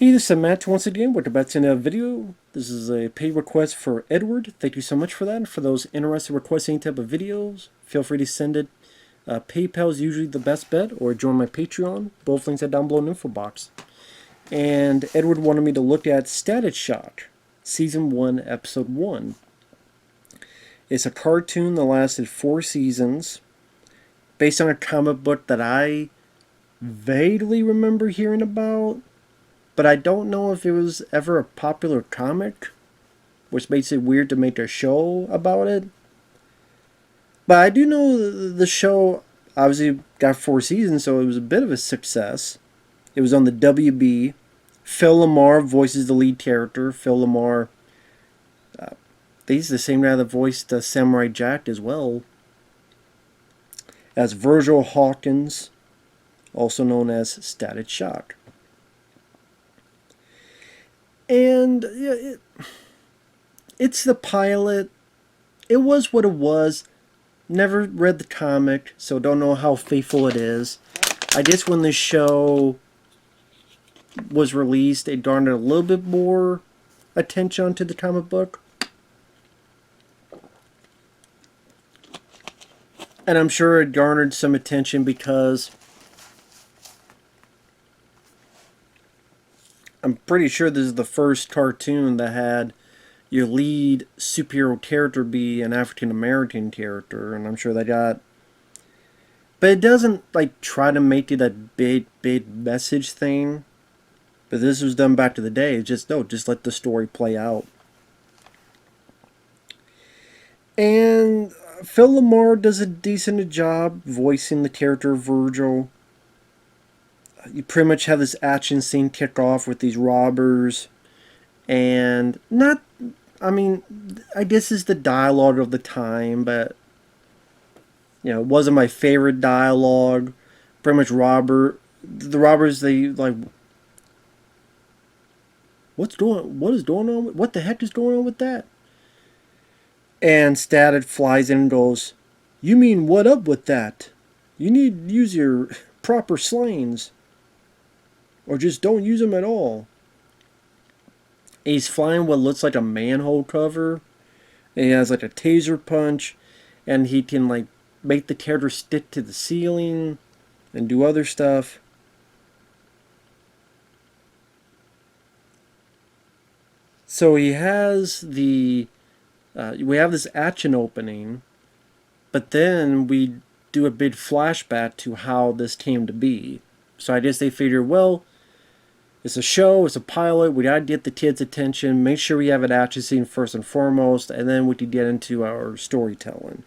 Hey, this is Matt once again with about to a video. This is a paid request for Edward. Thank you so much for that. And for those interested in requesting any type of videos, feel free to send it. PayPal is usually the best bet, or join my Patreon. Both links are down below in the info box. And Edward wanted me to look at Status Shock, Season 1, Episode 1. It's a cartoon that lasted 4 seasons, based on a comic book that I vaguely remember hearing about. But I don't know if it was ever a popular comic, which makes it weird to make a show about it. But I do know the show obviously got 4 seasons, so it was a bit of a success. It was on the WB. Phil Lamar voices the lead character. Phil Lamar, he's the same guy that voiced Samurai Jack as well. As Virgil Hawkins, also known as Static Shock. And it's the pilot. It was what it was. Never read the comic, so don't know how faithful it is. I guess when this show was released, it garnered a little bit more attention to the comic book. And I'm sure it garnered some attention because I'm pretty sure this is the first cartoon that had your lead superhero character be an African American character, and I'm sure they got. But it doesn't like try to make it a big message thing. But this was done back to the day. It's just just let the story play out. And Phil Lamar does a decent job voicing the character of Virgil. You pretty much have this action scene kick off with these robbers, and I guess it's the dialogue of the time, but it wasn't my favorite dialogue. Pretty much the robbers, they like, what the heck is going on with that? And Static flies in and goes, "You mean what up with that? You need to use your proper slangs. Or just don't use them at all." He's flying what looks like a manhole cover. And he has like a taser punch. And he can like make the character stick to the ceiling and do other stuff. So he has we have this action opening. But then we do a big flashback to how this came to be. So I guess they figure, well, it's a show, it's a pilot, we gotta get the kids' attention, make sure we have an action scene first and foremost, and then we can get into our storytelling.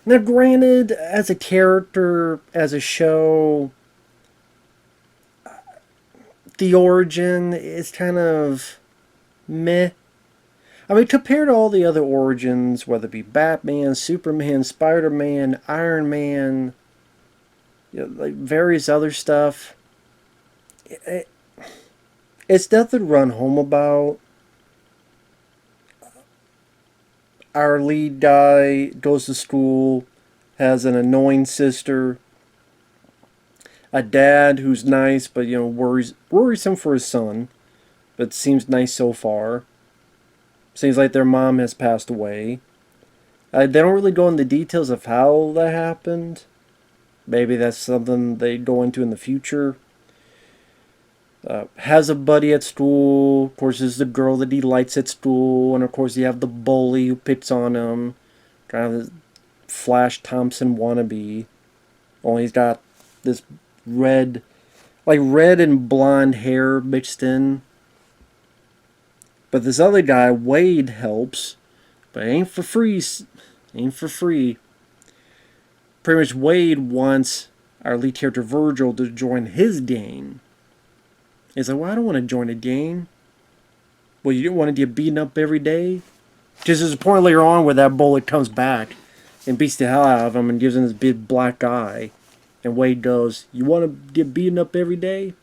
Now granted, as a character, as a show, the origin is kind of meh. I mean, compared to all the other origins, whether it be Batman, Superman, Spider-Man, Iron Man, like various other stuff, it's nothing to run home about. Our lead guy goes to school, has an annoying sister, a dad who's nice but worrisome for his son, but seems nice so far. Seems like their mom has passed away. They don't really go into details of how that happened. Maybe that's something they go into in the future. Has a buddy at school. Of course, there's the girl that he likes at school. And of course, you have the bully who picks on him. Kind of Flash Thompson wannabe. Only he's got this red and blonde hair mixed in. But this other guy, Wade, helps. But it ain't for free. Ain't for free. Pretty much Wade wants our lead character Virgil to join his gang. He's like, well, I don't want to join a gang. Well, you don't want to get beaten up every day? Just there's a point later on where that bullet comes back and beats the hell out of him and gives him this big black eye. And Wade goes, you want to get beaten up every day?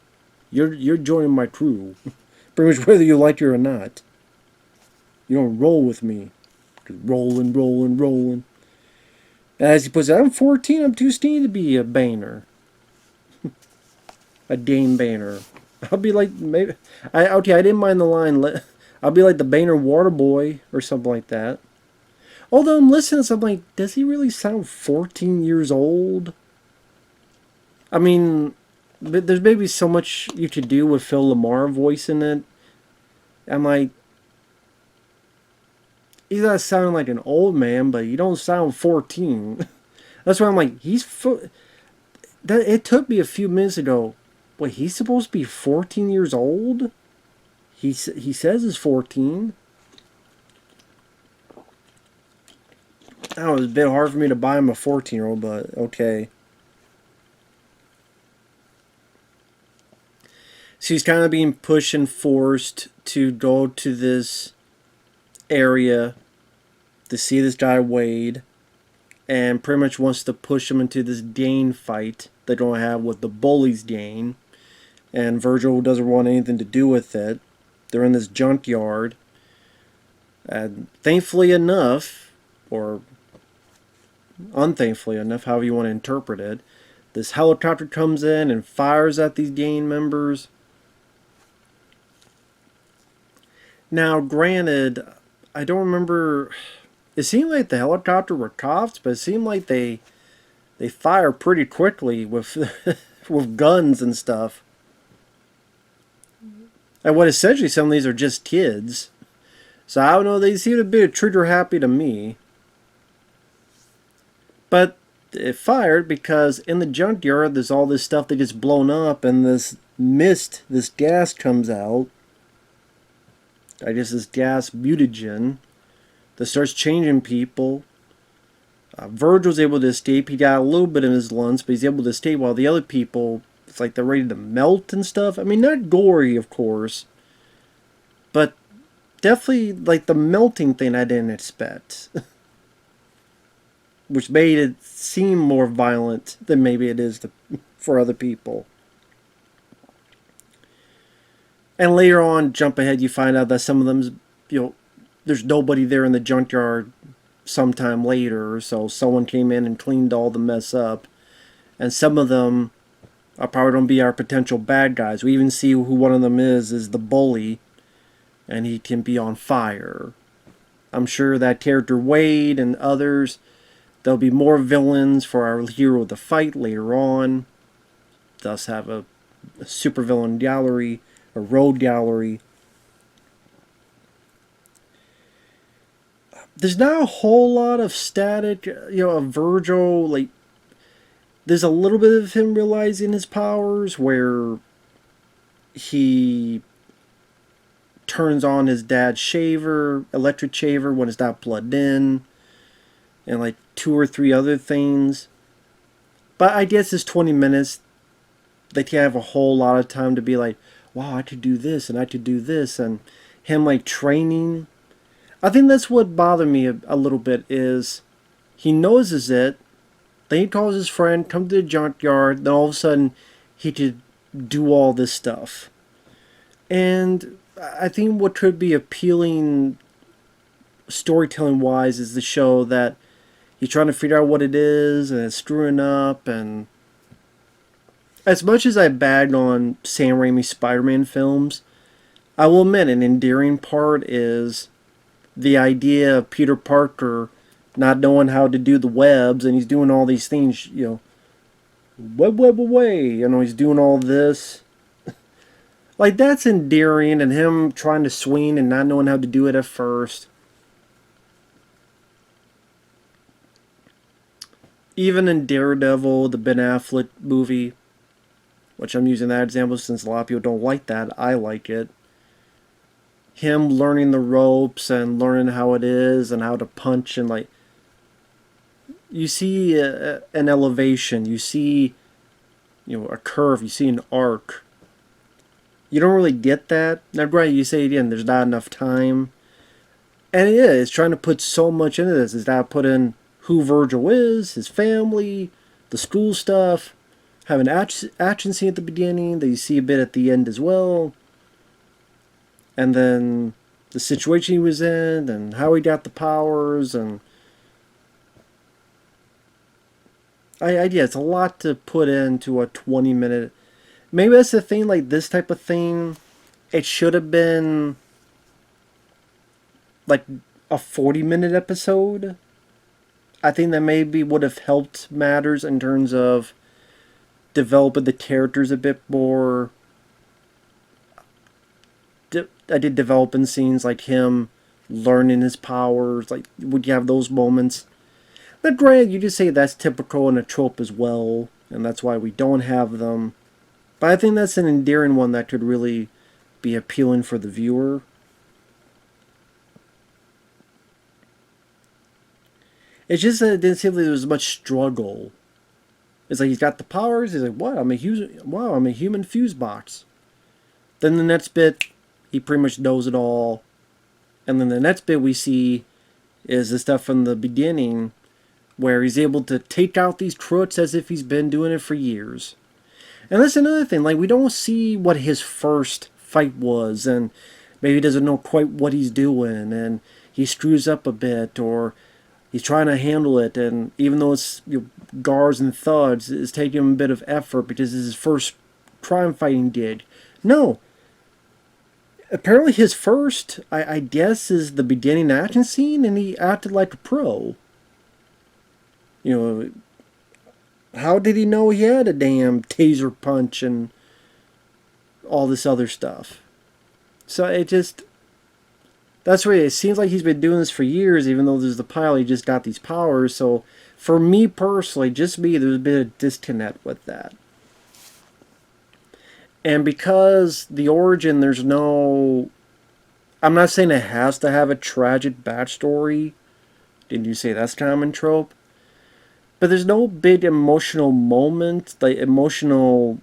You're joining my crew. Pretty much whether you like it or not. You don't roll with me. Just rolling. As he puts it, I'm 14, I'm too skinny to be a Banner. A Dame Banner. I'll be like maybe I didn't mind the line. I'll be like the Boehner Water Boy or something like that. Although I'm listening to something like, does he really sound 14 years old? I mean, there's maybe so much you could do with Phil Lamar voicing it. I'm like, he's not sounding like an old man, but you don't sound 14. That's why I'm like, it took me a few minutes ago. Wait, he's supposed to be 14 years old? He says he's 14. That was a bit hard for me to buy him a 14-year-old, but okay. So he's kind of being pushed and forced to go to this area to see this guy Wade, and pretty much wants to push him into this Dane fight they're going to have with the bullies Dane. And Virgil doesn't want anything to do with it. They're in this junkyard. And thankfully enough, or unthankfully enough, however you want to interpret it, this helicopter comes in and fires at these gang members. Now, granted, I don't remember. It seemed like the helicopter were cops, but it seemed like they fire pretty quickly with with guns and stuff. And what essentially some of these are just kids. So I don't know, they seem a bit trigger happy to me. But it fired because in the junkyard there's all this stuff that gets blown up and this mist, this gas comes out. I guess this gas mutagen that starts changing people. Virgil's able to escape. He got a little bit in his lungs, but he's able to escape while the other people, it's like they're ready to melt and stuff. I mean, not gory, of course, but definitely like the melting thing I didn't expect. Which made it seem more violent than maybe it is for other people. And later on, jump ahead, you find out that some of them, there's nobody there in the junkyard sometime later, so someone came in and cleaned all the mess up. And some of them are probably going to be our potential bad guys. We even see who one of them is the bully, and he can be on fire. I'm sure that character Wade and others, there'll be more villains for our hero to fight later on. Thus have a supervillain gallery, a road gallery. There's not a whole lot of static, of Virgil. Like, there's a little bit of him realizing his powers where he turns on his dad's shaver, electric shaver, when it's not plugged in, and like 2 or 3 other things. But I guess it's 20 minutes. They can't have a whole lot of time to be like, wow, I could do this and I could do this, and him like training. I think that's what bothered me a little bit is he noses it, then he calls his friend, come to the junkyard, then all of a sudden he could do all this stuff. And I think what could be appealing storytelling wise is the show that he's trying to figure out what it is and it's screwing up. And as much as I bagged on Sam Raimi's Spider-Man films, I will admit an endearing part is the idea of Peter Parker not knowing how to do the webs, and he's doing all these things, web away, he's doing all this. Like, that's endearing, and him trying to swing and not knowing how to do it at first. Even in Daredevil, the Ben Affleck movie, which I'm using that example since a lot of people don't like that, I like it. Him learning the ropes and learning how it is and how to punch, and like, you see an elevation, you see a curve, you see an arc. You don't really get that. Now granted, you say again there's not enough time, and it's trying to put so much into this. It's got to put in who Virgil is, his family, the school stuff, have an action scene at the beginning that you see a bit at the end as well. And then the situation he was in, and how he got the powers, and yeah, it's a lot to put into a 20-minute. maybe that's the thing, like this type of thing, it should have been like a 40-minute episode. I think that maybe would have helped matters in terms of developing the characters a bit more. I did developing scenes like him learning his powers. Like, would you have those moments? But granted, you just say that's typical in a trope as well, and that's why we don't have them. But I think that's an endearing one that could really be appealing for the viewer. It's just that it didn't seem like there was much struggle. It's like he's got the powers. He's like, "What? I'm a human fuse box." Then the next bit, he pretty much knows it all. And then the next bit we see is the stuff from the beginning, where he's able to take out these crooks as if he's been doing it for years. And that's another thing. Like, we don't see what his first fight was, and maybe he doesn't know quite what he's doing, and he screws up a bit, or he's trying to handle it, and even though it's guards and thugs, it's taking him a bit of effort because it's his first crime fighting gig. No. Apparently his first, I guess, is the beginning action scene, and he acted like a pro. You know, how did he know he had a damn taser punch and all this other stuff? So it just, that's where it seems like he's been doing this for years, even though there's the pilot, he just got these powers. So for me personally, just me, there's a bit of disconnect with that. And because the origin, there's no, I'm not saying it has to have a tragic backstory. Didn't you say that's common trope? But there's no big emotional moment, like emotional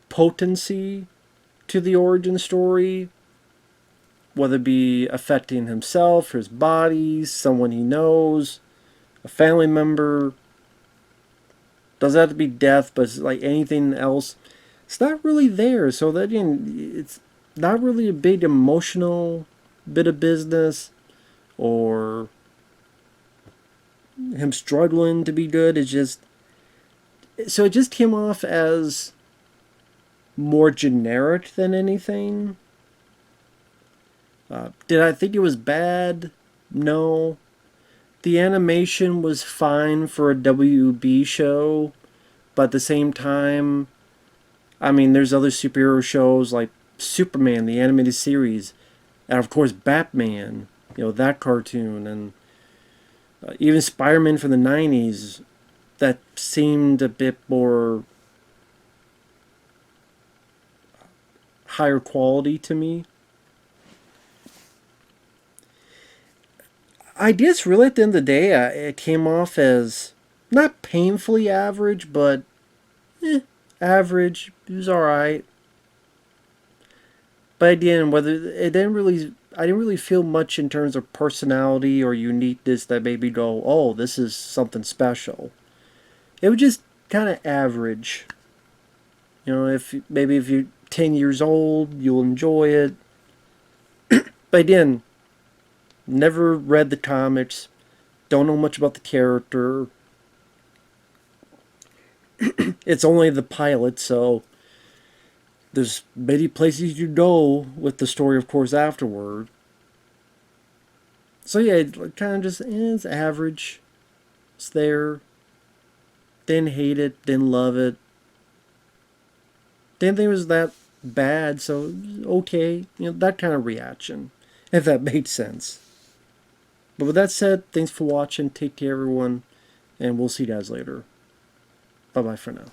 potency to the origin story. Whether it be affecting himself, his body, someone he knows, a family member. Doesn't have to be death, but it's like anything else. It's not really there. So that, again, it's not really a big emotional bit of business, or him struggling to be good. It's just, so it just came off as more generic than anything. Did I think it was bad? No. The animation was fine for a WB show, but at the same time, I mean, there's other superhero shows like Superman, the animated series, and of course Batman, that cartoon, and even Spider-Man from the 90s, that seemed a bit more higher quality to me. I guess really at the end of the day, it came off as not painfully average, but average. It was alright. But again, I didn't really feel much in terms of personality or uniqueness that made me go, oh, this is something special. It was just kind of average. If you're 10 years old, you'll enjoy it. But again, never read the comics, don't know much about the character. It's only the pilot, so there's many places you go with the story, of course, afterward. So yeah, it kind of just is average. It's there. Didn't hate it, didn't love it. Didn't think it was that bad, so okay. That kind of reaction, if that makes sense. But with that said, thanks for watching. Take care, everyone. And we'll see you guys later. Bye-bye for now.